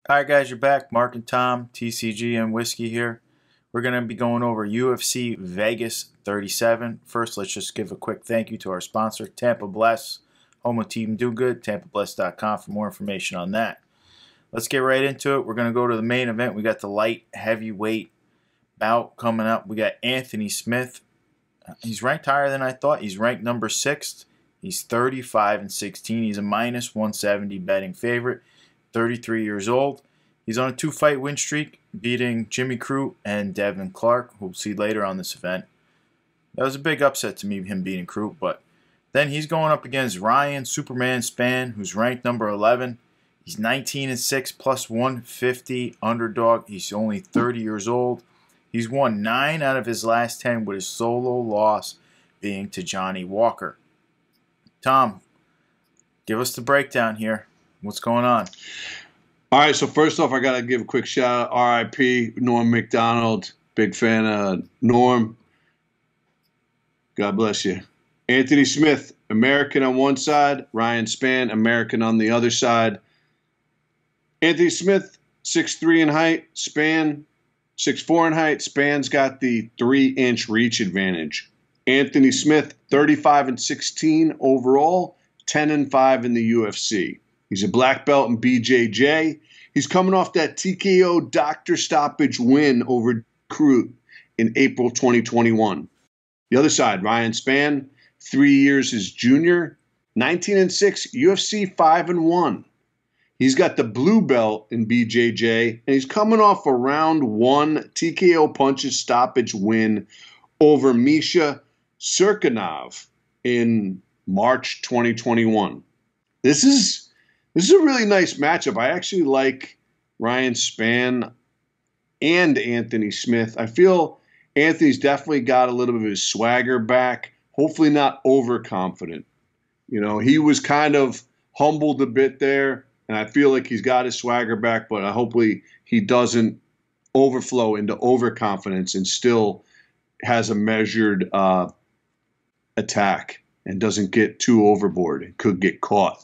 Alright guys, you're back. Mark and Tom, TCG&Whiskey here. We're going to be going over UFC Vegas 37. First, let's just give a quick thank you to our sponsor, Tampa Bless, home of Team Do Good, TampaBless.com for more information on that. Let's get right into it. We're going to go to the main event. We got the light heavyweight bout coming up. We got Anthony Smith. He's ranked higher than I thought. He's ranked number 6. He's 35-16. He's a minus 170 betting favorite. 33 years old. He's on a 2-fight win streak, beating Jimmy Crute and Devin Clark, who we'll see later on this event. That was a big upset to me, him beating Crute, but then he's going up against Ryan SuperMan Spann, who's ranked number 11. He's 19-6 plus 150 underdog. He's only 30 years old. He's won 9 out of his last 10 with his solo loss being to Johnny Walker. Tom, give us the breakdown here. What's going on? All right, so first off, I got to give a quick shout out. R.I.P. Norm McDonald. Big fan of Norm. God bless you. Anthony Smith, American on one side. Ryan Spann, American on the other side. Anthony Smith, 6'3" in height. Spann, 6'4" in height. Spann's got the 3-inch reach advantage. Anthony Smith, 35-16 overall, 10-5 in the UFC. He's a black belt in BJJ. He's coming off that TKO doctor stoppage win over Crute in April 2021. The other side, Ryan Spann, 3 years his junior, 19-6, UFC 5-1. He's got the blue belt in BJJ, and he's coming off a round 1 TKO punches stoppage win over Misha Cirkunov in March 2021. This is a really nice matchup. I actually like Ryan Spann and Anthony Smith. I feel Anthony's definitely got a little bit of his swagger back. Hopefully not overconfident. You know, he was kind of humbled a bit there, and I feel like he's got his swagger back, but hopefully he doesn't overflow into overconfidence and still has a measured attack and doesn't get too overboard and could get caught.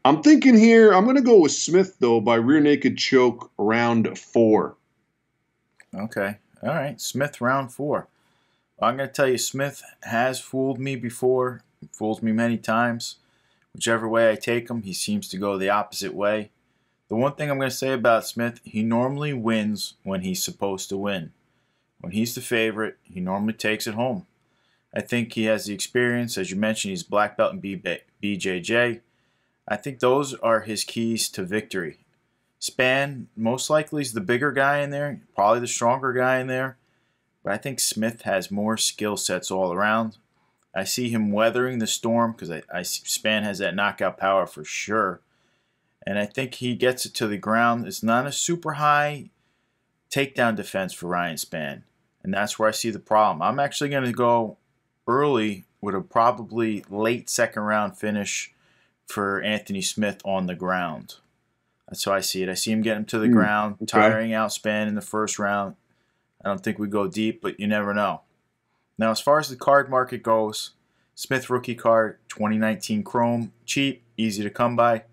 I'm thinking here, I'm going to go with Smith, though, by rear naked choke round 4. Okay. All right. Smith round 4. Well, I'm going to tell you, Smith has fooled me before. He fools me many times. Whichever way I take him, he seems to go the opposite way. The one thing I'm going to say about Smith, he normally wins when he's supposed to win. When he's the favorite, he normally takes it home. I think he has the experience. As you mentioned, he's black belt in BJJ. I think those are his keys to victory. Spann, most likely, is the bigger guy in there, probably the stronger guy in there. But I think Smith has more skill sets all around. I see him weathering the storm because I see Spann has that knockout power for sure. And I think he gets it to the ground. It's not a super high takedown defense for Ryan Spann. And that's where I see the problem. I'm actually going to go early with a probably late second round finish for Anthony Smith on the ground. That's how I see it. I see him getting to the ground, tiring out Spann in the first round. I don't think we go deep, but you never know. Now, as far as the card market goes, Smith rookie card, 2019 Chrome, cheap, easy to come by.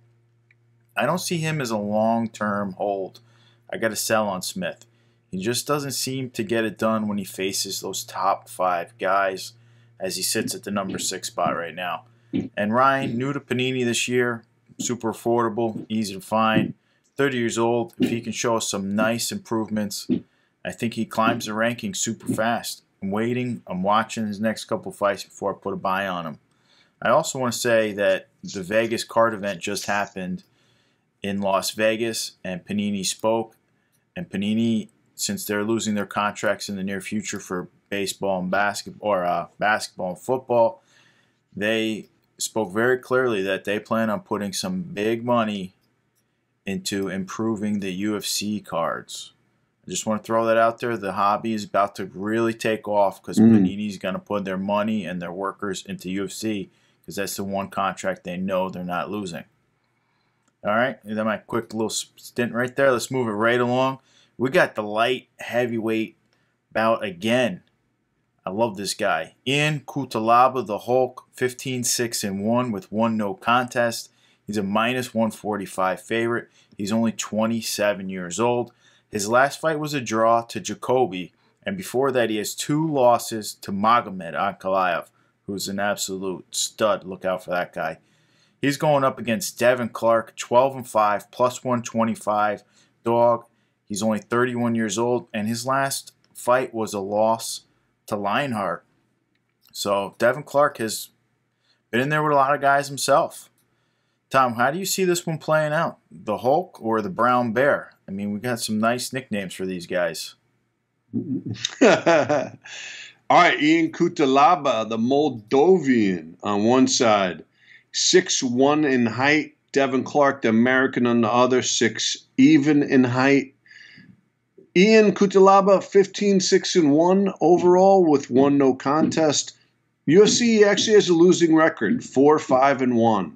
I don't see him as a long-term hold. I got to sell on Smith. He just doesn't seem to get it done when he faces those top 5 guys as he sits at the number 6 spot right now. And Ryan, new to Panini this year, super affordable, easy to find, 30 years old. If he can show us some nice improvements, I think he climbs the rankings super fast. I'm waiting. I'm watching his next couple fights before I put a buy on him. I also want to say that the Vegas card event just happened in Las Vegas, and Panini spoke. And Panini, since they're losing their contracts in the near future for baseball and basketball, or basketball and football, they spoke very clearly that they plan on putting some big money into improving the UFC cards. I just want to throw that out there. The hobby is about to really take off because Panini's going to put their money and their workers into UFC because that's the one contract they know they're not losing. All right, and then my quick little stint right there. Let's move it right along. We got the light heavyweight bout again. I love this guy. Ian Cutelaba, the Hulk, 15-6-1 with 1 no contest. He's a minus 145 favorite. He's only 27 years old. His last fight was a draw to Jacoby, and before that he has 2 losses to Magomed Ankalaev, who's an absolute stud. Look out for that guy. He's going up against Devin Clark, 12-5, plus 125 dog. He's only 31 years old, and his last fight was a loss to LionHeart. So Devin Clark has been in there with a lot of guys himself. Tom, how do you see this one playing out? The Hulk or the Brown Bear? I mean, we got some nice nicknames for these guys. All right, Ian Kutalaba, the Moldovan, on one side. 6'1" in height. Devin Clark, the American, on the other, 6 even in height. Ian Kutalaba, 15-6-1 overall with 1 no contest. UFC actually has a losing record, 4-5-1.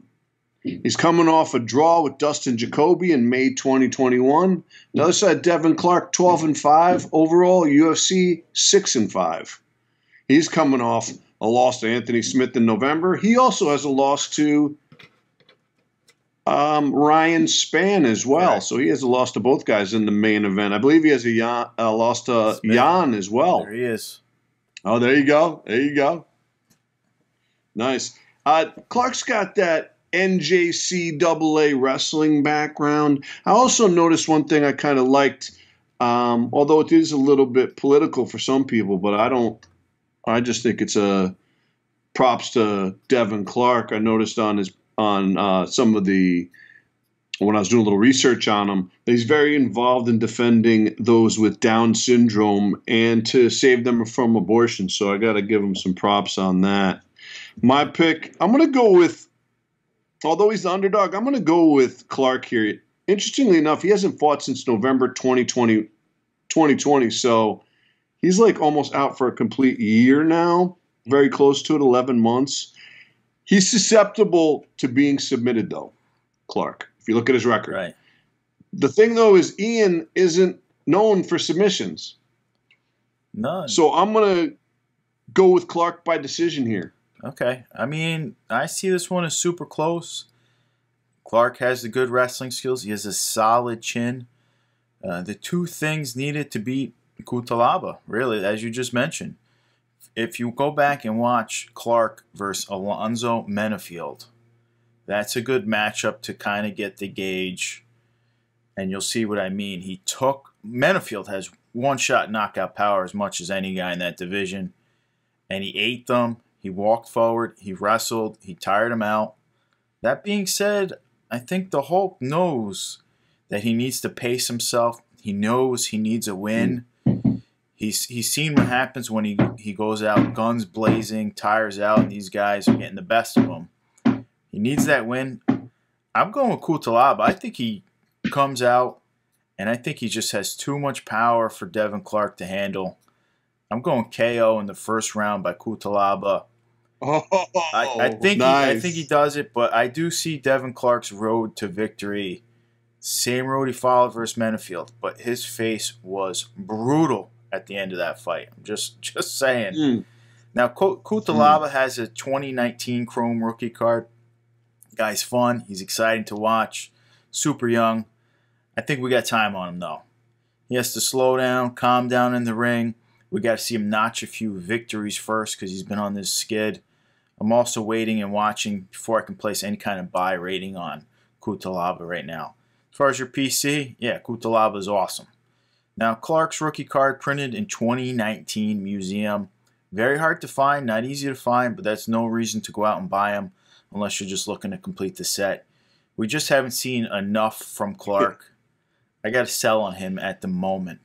He's coming off a draw with Dustin Jacoby in May 2021. The other side, Devin Clark, 12-5 overall. UFC, 6-5. He's coming off a loss to Anthony Smith in November. He also has a loss to Ryan Spann as well. Right. So he has a loss to both guys in the main event. I believe he has a loss to Smith. Jan as well. There he is. Oh, there you go. There you go. Nice. Clark's got that NJCAA wrestling background. I also noticed one thing I kind of liked, although it is a little bit political for some people, but I just think it's a props to Devin Clark. I noticed on some of the, when I was doing a little research on him, that he's very involved in defending those with Down syndrome and to save them from abortion. So I got to give him some props on that. My pick, I'm going to go with, although he's the underdog, I'm going to go with Clark here. Interestingly enough, he hasn't fought since November 2020, so he's like almost out for a complete year now, very close to it, 11 months. He's susceptible to being submitted, though, Clark, if you look at his record. Right. The thing, though, is Ian isn't known for submissions. None. So I'm going to go with Clark by decision here. Okay. I mean, I see this one as super close. Clark has the good wrestling skills. He has a solid chin. The 2 things needed to beat Kutalaba, really, as you just mentioned. If you go back and watch Clark versus Alonzo Menafield, that's a good matchup to kind of get the gauge, and you'll see what I mean. Menafield has one-shot knockout power as much as any guy in that division, and he ate them. He walked forward, he wrestled, he tired him out. That being said, I think the Hulk knows that he needs to pace himself. He knows he needs a win. He's seen what happens when he goes out guns blazing, tires out, and these guys are getting the best of him. He needs that win. I'm going with Kutalaba. I think he comes out, and I think he just has too much power for Devin Clark to handle. I'm going KO in the first round by Kutalaba. I think he does it, but I do see Devin Clark's road to victory. Same road he followed versus Menafield, but his face was brutal at the end of that fight. I'm just saying. Now, Kutalaba has a 2019 Chrome rookie card. Guy's fun. He's exciting to watch. Super young. I think we got time on him, though. He has to slow down, calm down in the ring. We got to see him notch a few victories first because he's been on this skid. I'm also waiting and watching before I can place any kind of buy rating on Kutalaba right now. As far as your PC, yeah, Kutalaba is awesome. Now, Clark's rookie card printed in 2019 museum. Very hard to find, not easy to find, but that's no reason to go out and buy them unless you're just looking to complete the set. We just haven't seen enough from Clark. I got to sell on him at the moment.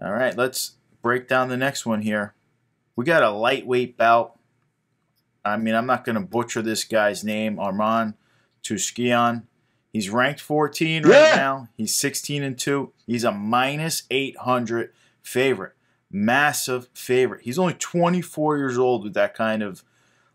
All right, let's break down the next one here. We got a lightweight bout. I mean, I'm not going to butcher this guy's name, Arman Tuskian. He's ranked 14 right now. He's 16-2. He's a minus 800 favorite. Massive favorite. He's only 24 years old with that kind of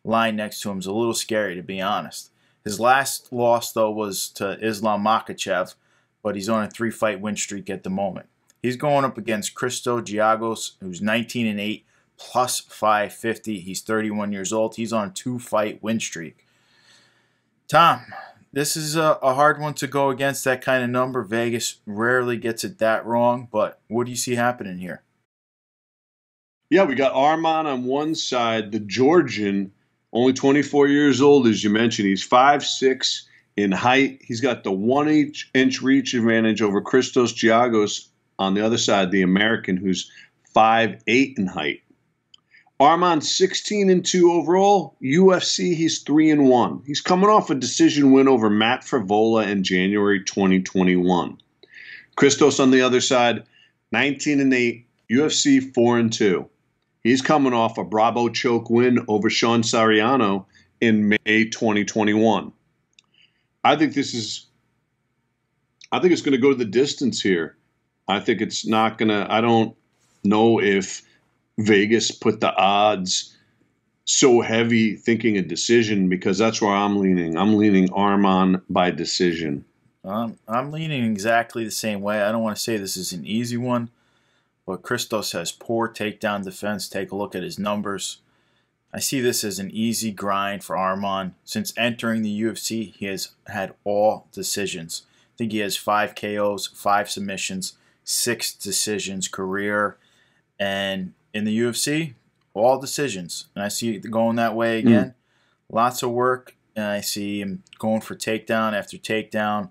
line next to him. It's a little scary, to be honest. His last loss, though, was to Islam Makhachev, but he's on a 3-fight win streak at the moment. He's going up against Christo Giagos, who's 19-8, plus 550. He's 31 years old. He's on a 2-fight win streak. Tom, This is a hard one to go against that kind of number. Vegas rarely gets it that wrong, but what do you see happening here? Yeah, we got Arman on one side, the Georgian, only 24 years old, as you mentioned. He's 5'6" in height. He's got the 1-inch reach advantage over Christos Giagos on the other side, the American, who's 5'8" in height. Arman 16-2 overall. UFC, he's 3-1. He's coming off a decision win over Matt Frivola in January 2021. Christos on the other side, 19-8. UFC 4-2. He's coming off a Bravo choke win over Sean Sariano in May 2021. I think it's going to go to the distance here. I think it's not going to. I don't know if Vegas put the odds so heavy thinking a decision, because that's where I'm leaning. I'm leaning Arman by decision. I'm leaning exactly the same way. I don't want to say this is an easy one, but Christos has poor takedown defense. Take a look at his numbers. I see this as an easy grind for Arman. Since entering the UFC, he has had all decisions. I think he has 5 KOs, 5 submissions, 6 decisions career. And in the UFC, all decisions. And I see it going that way again. Lots of work. And I see him going for takedown after takedown,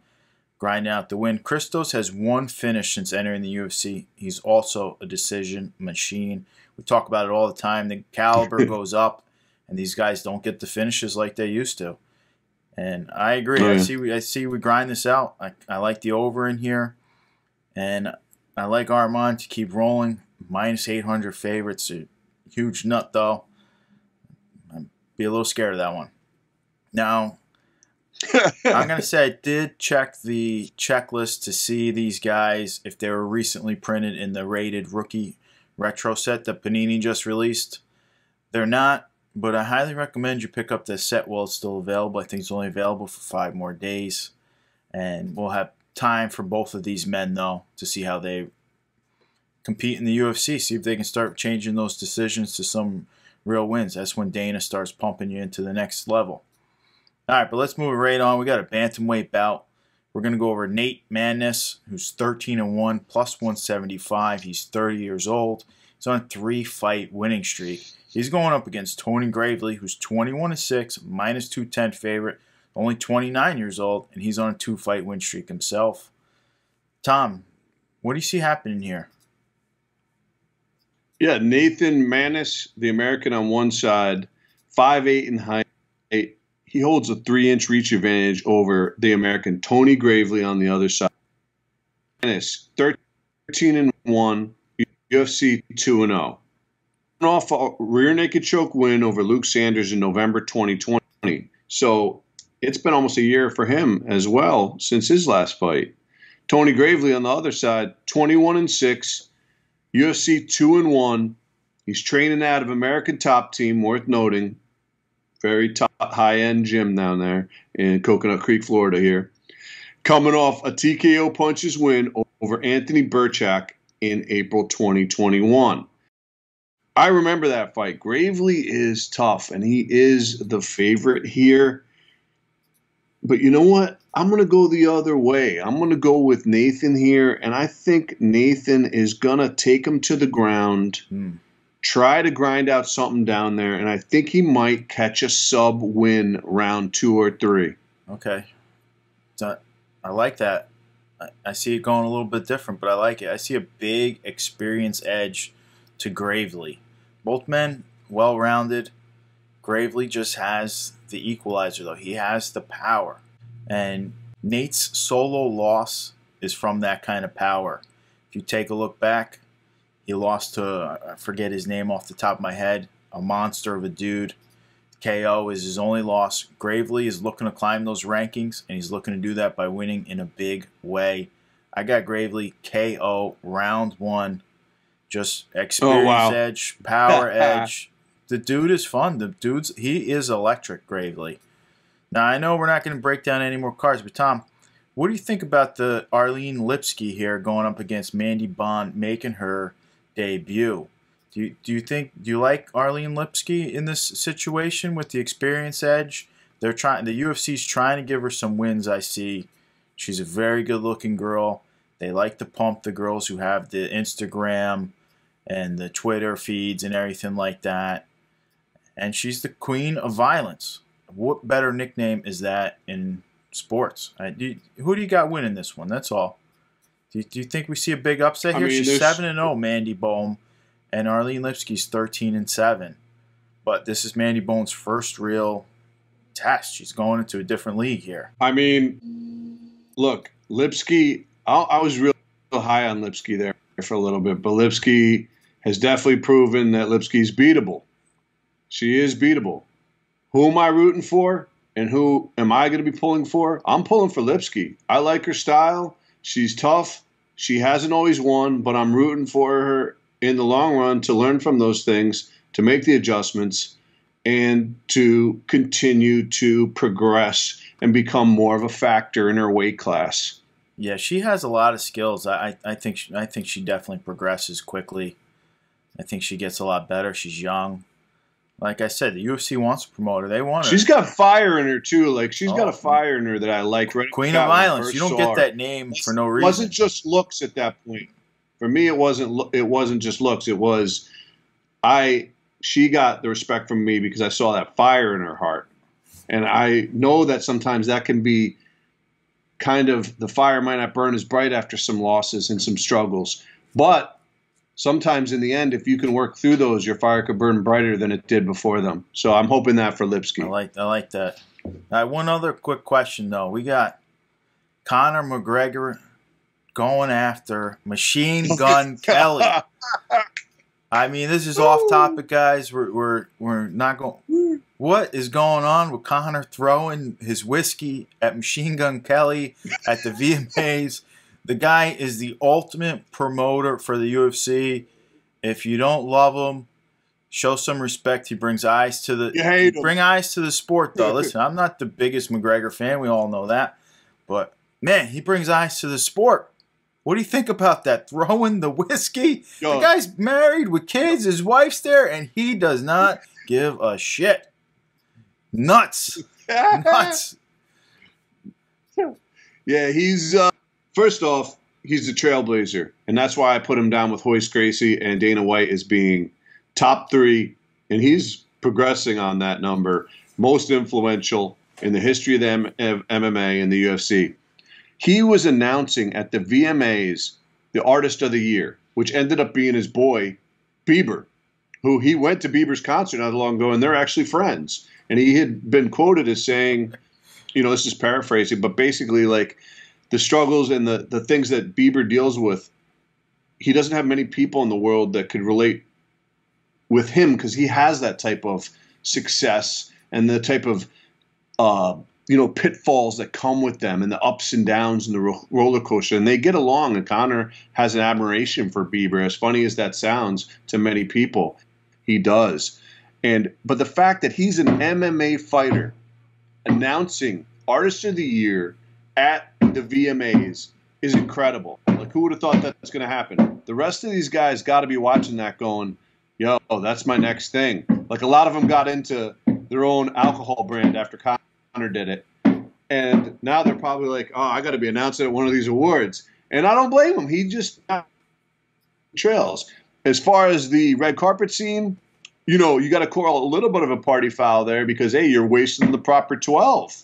grinding out the win. Christos has 1 finish since entering the UFC. He's also a decision machine. We talk about it all the time. The caliber goes up, and these guys don't get the finishes like they used to. And I agree. Oh, yeah. I see we grind this out. I like the over in here. And I like Arman to keep rolling. Minus 800 favorites. A huge nut, though. I'd be a little scared of that one. Now, I'm going to say I did check the checklist to see these guys, if they were recently printed in the rated rookie retro set that Panini just released. They're not, but I highly recommend you pick up this set while it's still available. I think it's only available for 5 more days. And we'll have time for both of these men, though, to see how they compete in the UFC. See if they can start changing those decisions to some real wins. That's when Dana starts pumping you into the next level. All right, but let's move it right on. We got a bantamweight bout. We're going to go over Nate Madness, who's 13-1, plus 175. He's 30 years old. He's on a 3-fight winning streak. He's going up against Tony Gravely, who's 21-6, minus 210 favorite, only 29 years old, and he's on a 2-fight win streak himself. Tom, what do you see happening here? Yeah, Nathan Manis, the American on one side, 5'8" in height. He holds a 3-inch reach advantage over the American Tony Gravely on the other side. Manis, 13-1, UFC 2-0. Off a rear naked choke win over Luke Sanders in November 2020. So it's been almost a year for him as well since his last fight. Tony Gravely on the other side, 21-6, UFC 2-1. He's training out of American Top Team, worth noting. Very top, high-end gym down there in Coconut Creek, Florida here. Coming off a TKO punches win over Anthony Burchak in April 2021. I remember that fight. Gravely is tough, and he is the favorite here. But you know what? I'm going to go the other way. I'm going to go with Nathan here, and I think Nathan is going to take him to the ground, try to grind out something down there, and I think he might catch a sub-win round 2 or 3. Okay. So I like that. I see it going a little bit different, but I like it. I see a big experience edge to Gravely. Both men well-rounded. Gravely just has the equalizer, though. He has the power. And Nate's solo loss is from that kind of power. If you take a look back, he lost to, I forget his name off the top of my head, a monster of a dude. KO is his only loss. Gravely is looking to climb those rankings, and he's looking to do that by winning in a big way. I got Gravely KO round 1. Just experience edge, power edge. The dude is fun. He is electric, Gravely. Now, I know we're not going to break down any more cards, but Tom, what do you think about the Arlene Lipsky here going up against Mandy Bond, making her debut? Do you like Arlene Lipsky in this situation with the experience edge, they're trying. The UFC's trying to give her some wins. I see. She's a very good-looking girl. They like to pump the girls who have the Instagram and the Twitter feeds and everything like that. And she's the queen of violence. What better nickname is that in sports? Who do you got winning this one? That's all. Do you think we see a big upset here? She's 7-0, Mandy Bohm, and Arlene Lipsky's 13-7. But this is Mandy Bohm's first real test. She's going into a different league here. I mean, look, Lipsky, I was real high on Lipsky there for a little bit, but Lipsky has definitely proven that Lipsky's beatable. She is beatable. Who am I rooting for and who am I going to be pulling for? I'm pulling for Lipsky. I like her style. She's tough. She hasn't always won, but I'm rooting for her in the long run to learn from those things, to make the adjustments, and to continue to progress and become more of a factor in her weight class. Yeah, she has a lot of skills. I think she definitely progresses quickly. I think she gets a lot better. She's young. Like I said, the UFC wants to promote her. They want her. She's got fire in her too. Like she's got a fire in her that I like. Right, Queen of Violence. You don't get that name for no reason. It wasn't just looks at that point. For me, it wasn't just looks. It was she got the respect from me because I saw that fire in her heart. And I know that sometimes that can be kind of, the fire might not burn as bright after some losses and some struggles. But sometimes in the end, if you can work through those, your fire could burn brighter than it did before them. So I'm hoping that for Lipsky. I like that. All right, one other quick question, though. We got Conor McGregor going after Machine Gun Kelly. I mean, this is off topic, guys. We're not going. What is going on with Conor throwing his whiskey at Machine Gun Kelly at the VMAs? The guy is the ultimate promoter for the UFC. If you don't love him, show some respect. He brings eyes to the bring eyes to the sport, though. Listen, I'm not the biggest McGregor fan. We all know that, but man, he brings eyes to the sport. What do you think about that? Throwing the whiskey? The guy's married with kids. His wife's there, and he does not give a shit. Nuts. Nuts. Yeah, he's, first off, he's a trailblazer, and that's why I put him down with Hoist Gracie and Dana White as being top 3, and he's progressing on that number, most influential in the history of the MMA and the UFC. He was announcing at the VMAs the Artist of the Year, which ended up being his boy, Bieber, who he went to Bieber's concert not long ago, and they're actually friends. And he had been quoted as saying, this is paraphrasing, but basically like the struggles and the things that Bieber deals with, he doesn't have many people in the world that could relate with him because he has that type of success and the type of pitfalls that come with them and the ups and downs and the roller coaster, and they get along. And Conor has an admiration for Bieber, as funny as that sounds to many people. He does. But the fact that he's an MMA fighter announcing Artist of the Year at the VMAs is incredible. Like, who would have thought that's going to happen? The rest of these guys got to be watching that going, yo, that's my next thing. Like, a lot of them got into their own alcohol brand after Conor did it. And now they're probably like, oh, I got to be announcing at one of these awards. And I don't blame him. He just trails. As far as the red carpet scene, you got to call a little bit of a party foul there because, hey, you're wasting the proper 12.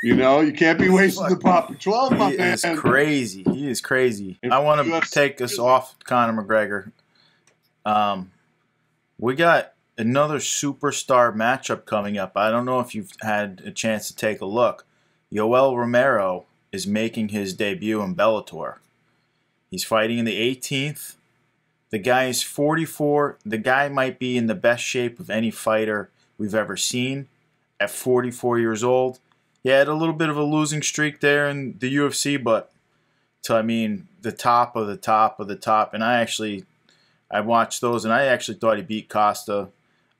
You can't be wasting the proper 12, my man. He is crazy. He is crazy. I want to take us off Conor McGregor. We got another superstar matchup coming up. I don't know if you've had a chance to take a look. Yoel Romero is making his debut in Bellator. He's fighting in the 18th. The guy is 44. The guy might be in the best shape of any fighter we've ever seen at 44 years old. He had a little bit of a losing streak there in the UFC, but the top of the top of the top. And I watched those, and I actually thought he beat Costa.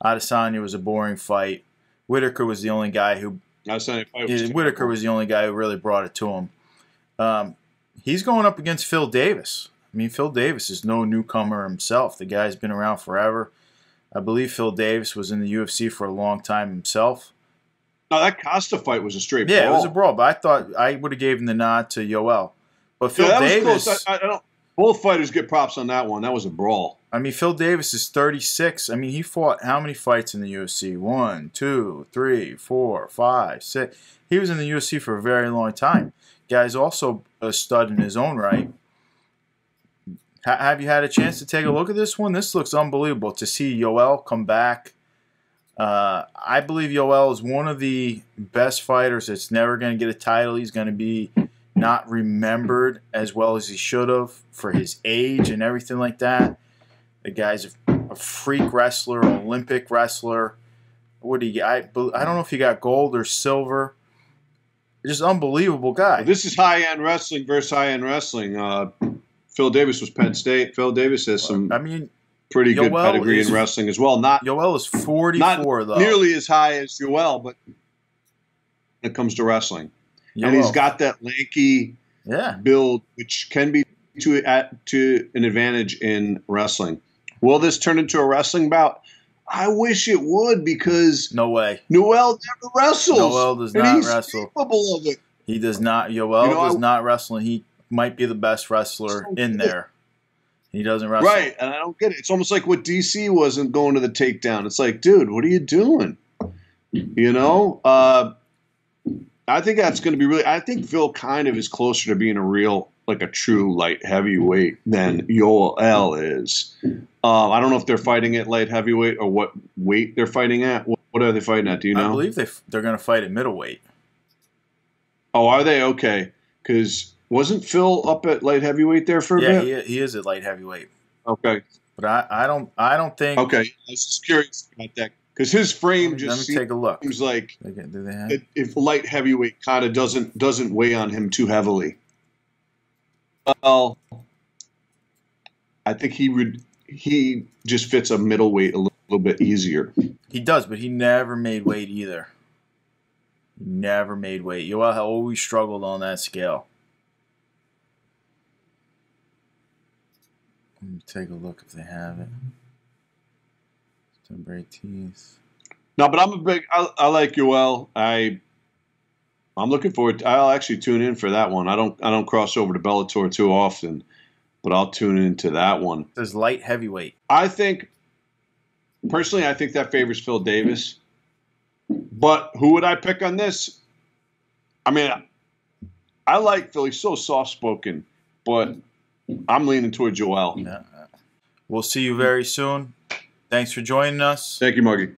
Adesanya was a boring fight. Whitaker was the only guy who Whitaker was the only guy who really brought it to him. He's going up against Phil Davis. I mean, Phil Davis is no newcomer himself. The guy's been around forever. I believe Phil Davis was in the UFC for a long time himself. No, that Costa fight was a straight Yeah, brawl. it was a brawl, but I thought I would have given the nod to Yoel. But Phil that Davis, was close. I don't. Both fighters get props on that one. That was a brawl. I mean, Phil Davis is 36. I mean, he fought how many fights in the UFC? 1, 2, 3, 4, 5, 6. He was in the UFC for a very long time. Guy's also a stud in his own right. Have you had a chance to take a look at this one? This looks unbelievable to see Yoel come back. I believe Yoel is one of the best fighters that's never going to get a title. He's going to be not remembered as well as he should have for his age and everything like that. The guy's a freak wrestler, Olympic wrestler. What do you get? I don't know if he got gold or silver. Just unbelievable guy. Well, this is high-end wrestling versus high-end wrestling. Phil Davis was Penn State. Phil Davis has some pretty good pedigree in wrestling as well. Yoel is 44, though. Nearly as high as Yoel, but when it comes to wrestling. Yoel. And he's got that lanky build, which can be to an advantage in wrestling. Will this turn into a wrestling bout? I wish it would, because no way. Noel never wrestles. Noel does not he's wrestle. Capable of it. He does not. Yoel does not wrestle. He might be the best wrestler in there. He doesn't wrestle. Right, and I don't get it. It's almost like what DC wasn't going to the takedown. It's like, dude, what are you doing? You know? I think that's going to be really – I think Phil kind of is closer to being a true light heavyweight than Yoel is. I don't know if they're fighting at light heavyweight or what weight they're fighting at. What are they fighting at? Do you know? I believe they're going to fight at middleweight. Oh, are they? Okay. Because wasn't Phil up at light heavyweight there for a bit? Yeah, he is at light heavyweight. Okay. But I don't think – Okay. I was just curious about that. Because his frame just take a look. Seems like do they have? If light heavyweight kind of doesn't weigh on him too heavily. Well, I think he just fits a middleweight a little bit easier. He does, but he never made weight either. He never made weight. Yoel always struggled on that scale. Let me take a look if they have it. September 18th. No, but I like Yoel. I'm looking forward I'll actually tune in for that one. I don't cross over to Bellator too often, but I'll tune into that one. There's light heavyweight. Personally, I think that favors Phil Davis. But who would I pick on this? I mean, I like Phil. He's so soft-spoken, but I'm leaning toward Yoel. Yeah. We'll see you very soon. Thanks for joining us. Thank you, Margie.